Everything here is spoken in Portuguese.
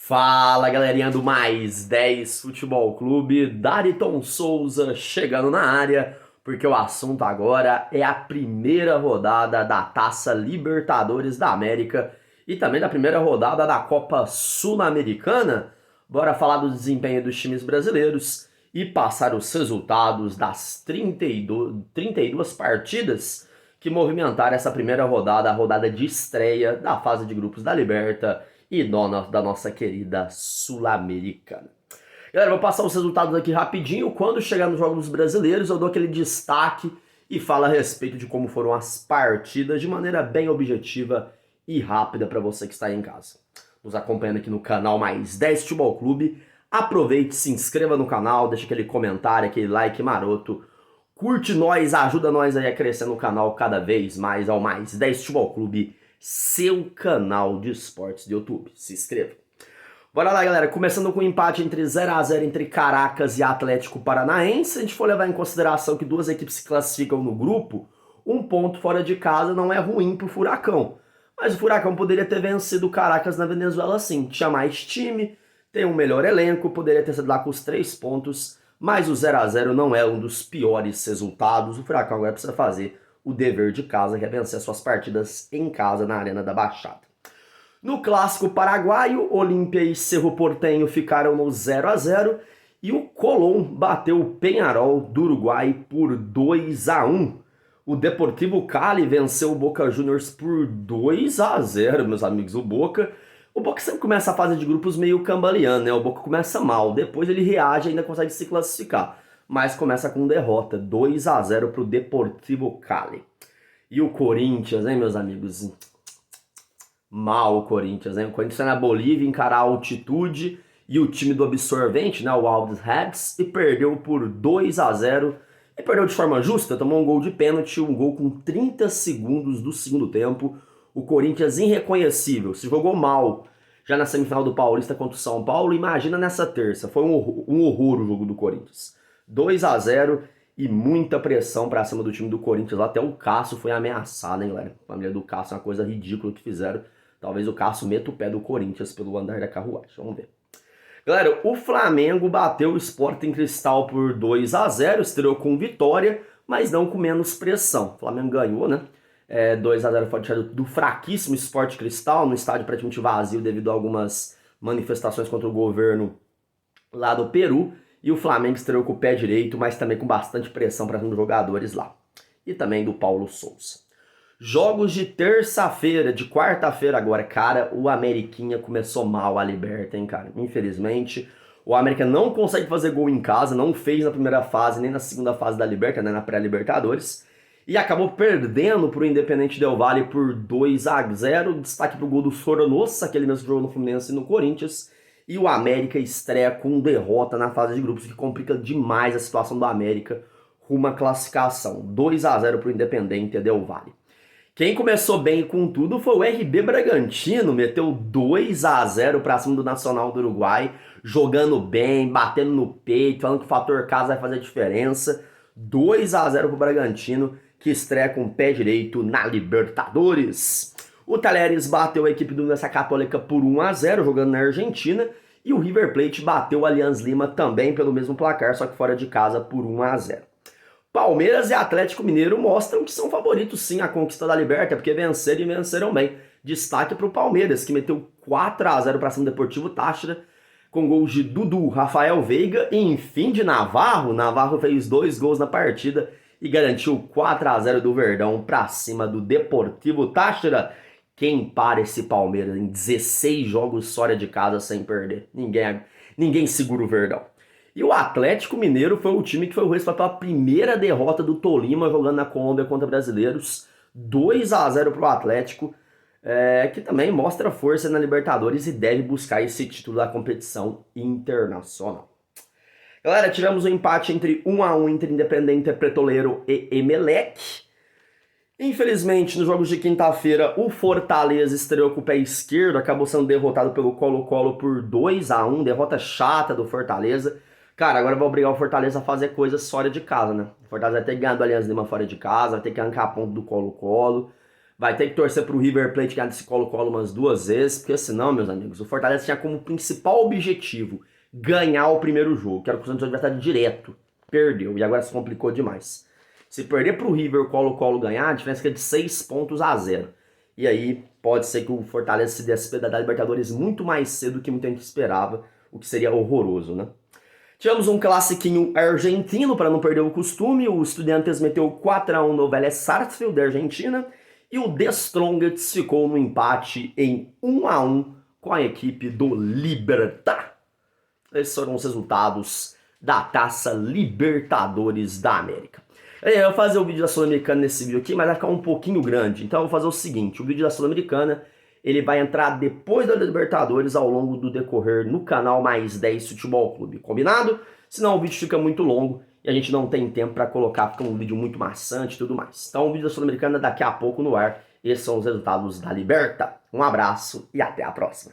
Fala galerinha do Mais 10 Futebol Clube, Dariton Souza chegando na área, porque o assunto agora é a primeira rodada da Taça Libertadores da América e também da primeira rodada da Copa Sul-Americana. Bora falar do desempenho dos times brasileiros e passar os resultados das 32 partidas que movimentaram essa primeira rodada, a rodada de estreia da fase de grupos da Liberta e da nossa querida Sul-Americana. Galera, vou passar os resultados aqui rapidinho. Quando chegar nos jogos brasileiros, eu dou aquele destaque e falo a respeito de como foram as partidas de maneira bem objetiva e rápida para você que está aí em casa. Nos acompanhando aqui no canal Mais 10 Futebol Clube. Aproveite, se inscreva no canal, deixa aquele comentário, aquele like maroto. Curte nós, ajuda nós aí a crescer no canal cada vez mais ao Mais 10 Futebol Clube, seu canal de esportes do YouTube. Se inscreva. Bora lá, galera. Começando com um empate entre 0x0 entre Caracas e Atlético Paranaense. Se a gente for levar em consideração que duas equipes se classificam no grupo, um ponto fora de casa não é ruim pro Furacão. Mas o Furacão poderia ter vencido o Caracas na Venezuela sim. Tinha mais time, tem um melhor elenco, poderia ter sido lá com os 3 pontos, mas o 0x0 não é um dos piores resultados. O Furacão agora precisa fazer o dever de casa, que é vencer suas partidas em casa na Arena da Baixada. No clássico paraguaio, Olímpia e Cerro Porteño ficaram no 0x0 e o Colón bateu o Peñarol do Uruguai por 2x1. O Deportivo Cali venceu o Boca Juniors por 2x0, meus amigos. O Boca sempre começa a fase de grupos meio cambaleando, né? O Boca começa mal, depois ele reage e ainda consegue se classificar. Mas começa com derrota, 2x0 pro Deportivo Cali. E o Corinthians, hein, meus amigos? Mal o Corinthians, hein? O Corinthians foi na Bolívia encarar a altitude e o time do absorvente, né, o Alves Rex, e perdeu por 2x0. E perdeu de forma justa, tomou um gol de pênalti, um gol com 30 segundos do segundo tempo. O Corinthians irreconhecível, se jogou mal já na semifinal do Paulista contra o São Paulo. Imagina nessa terça, foi um horror o jogo do Corinthians. 2x0 e muita pressão pra cima do time do Corinthians. Até o Cássio foi ameaçado, hein, galera? A família do Cássio é uma coisa ridícula que fizeram. Talvez o Cássio meta o pé do Corinthians pelo andar da carruagem. Vamos ver. Galera, o Flamengo bateu o Sporting Cristal por 2x0, estreou com vitória, mas não com menos pressão. O Flamengo ganhou, né? 2x0 fora do fraquíssimo Sport Cristal, no estádio praticamente vazio devido a algumas manifestações contra o governo lá do Peru. E o Flamengo estreou com o pé direito, mas também com bastante pressão para os jogadores lá. E também do Paulo Souza. Jogos de terça-feira, de quarta-feira agora. Cara, o Ameriquinha começou mal a Liberta, hein, cara? Infelizmente, o América não consegue fazer gol em casa, não fez na primeira fase, nem na segunda fase da Liberta, né, na pré-Libertadores. E acabou perdendo para o Independente Del Valle por 2x0. Destaque para o gol do Sornosa, aquele mesmo jogo no Fluminense e no Corinthians. E o América estreia com derrota na fase de grupos, que complica demais a situação do América rumo à classificação. 2x0 para o Independente Del Valle. Quem começou bem com tudo foi o RB Bragantino, meteu 2x0 para cima do Nacional do Uruguai, jogando bem, batendo no peito, falando que o fator casa vai fazer a diferença. 2x0 para o Bragantino, que estreia com o pé direito na Libertadores. O Talheres bateu a equipe do Universidade Católica por 1x0, jogando na Argentina. E o River Plate bateu o Alianza Lima também pelo mesmo placar, só que fora de casa por 1x0. Palmeiras e Atlético Mineiro mostram que são favoritos sim à conquista da Liberta, porque venceram e venceram bem. Destaque para o Palmeiras, que meteu 4x0 para cima do Deportivo Táchira, com gols de Dudu, Rafael Veiga e enfim de Navarro. Navarro fez 2 gols na partida e garantiu 4x0 do Verdão para cima do Deportivo Táchira. Quem para esse Palmeiras em 16 jogos fora de casa sem perder? Ninguém segura o Verdão. E o Atlético Mineiro foi o time que foi o responsável pela primeira derrota do Tolima jogando na Colômbia contra brasileiros. 2x0 para o Atlético, que também mostra força na Libertadores e deve buscar esse título da competição internacional. Galera, tivemos um empate entre 1x1 entre Independente Petroleiro e Emelec. Infelizmente, nos jogos de quinta-feira, o Fortaleza estreou com o pé esquerdo, acabou sendo derrotado pelo Colo-Colo por 2x1, derrota chata do Fortaleza. Cara, agora vai obrigar o Fortaleza a fazer coisas fora de casa, né? O Fortaleza vai ter que ganhar do Alianza Lima fora de casa, vai ter que arrancar ponto do Colo-Colo. Vai ter que torcer pro River Plate ganhar desse Colo-Colo umas 2 vezes, porque senão, meus amigos, o Fortaleza tinha como principal objetivo ganhar o primeiro jogo, que era o Santos adversário direto. Perdeu, e agora se complicou demais. Se perder pro River o Colo-Colo ganhar, a diferença é de 6-0. E aí pode ser que o Fortaleza se despeda da Libertadores muito mais cedo do que muita gente esperava, o que seria horroroso, né? Tivemos um classiquinho argentino, para não perder o costume. O Estudiantes meteu 4-1 no Vélez Sarsfield, da Argentina. E o The Strongest ficou no empate em 1-1 com a equipe do Libertad. Esses foram os resultados da Taça Libertadores da América. Eu vou fazer o vídeo da Sul-Americana nesse vídeo aqui, mas vai ficar um pouquinho grande. Então eu vou fazer o seguinte, o vídeo da Sul-Americana ele vai entrar depois da Libertadores ao longo do decorrer no canal Mais 10 Futebol Clube. Combinado? Senão o vídeo fica muito longo e a gente não tem tempo para colocar, fica um vídeo muito maçante e tudo mais. Então o vídeo da Sul-Americana daqui a pouco no ar. Esses são os resultados da Liberta. Um abraço e até a próxima.